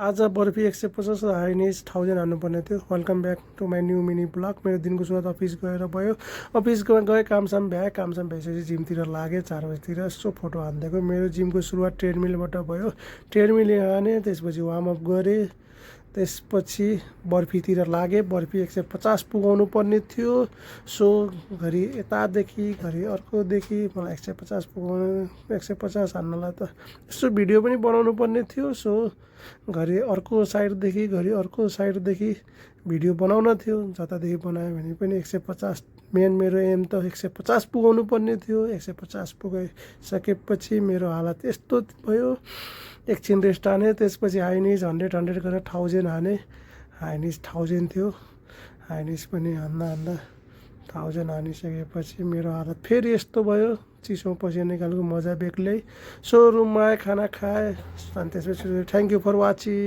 आज बर्फी 150 र हाइनेस 1000 हान्नुपर्ने थियो। Welcome back to my new mini blog. मेरो दिनको सुरुवात अफिस गएर भयो। अफिसमा गएँ, कामसाम भइसकेपछि जिमतिर लागेँ 4 बजीतिर। यसो फोटो हानिदिएको। मेरो जिमको सुरुवात ट्रेडमिलबाट भयो। ट्रेडमिल हानेँ, त्यसपछि वार्मअप गरेँ, त्यसपछि बर्फीतिर लागेँ। बर्फी 150 पुगाउनु पर्ने थियो। सो घरि यतादेखि घरि अर्कोदेखि मलाई 150 पुगाउनु 150 हान्नलाई त यसो भिडियो पनि बनाउनु पर्ने थियो। सो घरि अर्को साइडदेखि घरि अर्को साइडदेखि भिडियो बनाउन थियो। जतादेखि बनायो भने पनि 150 मेरो एम त 150 पुगाउनु पर्ने थियो। 150 पुगाइसकेपछि मेरो हालत यस्तो भयो। एकछिन रेस्ट हानेँ, त्यसपछि हाइनिस 100 गरेर 1000 हानेँ। हाइनिस 1000 थियो। हाइनिस पनि हान्दा 1000 हानिसकेपछि मेरो हालत फेरि यस्तो भयो। चिसो पसिना निकाल्नुको मजा बेग्लै। सो रुममा आएँ, खाना खाएँ, अनि त्यसपछि थ्याङ्क यू फर वाचिङ।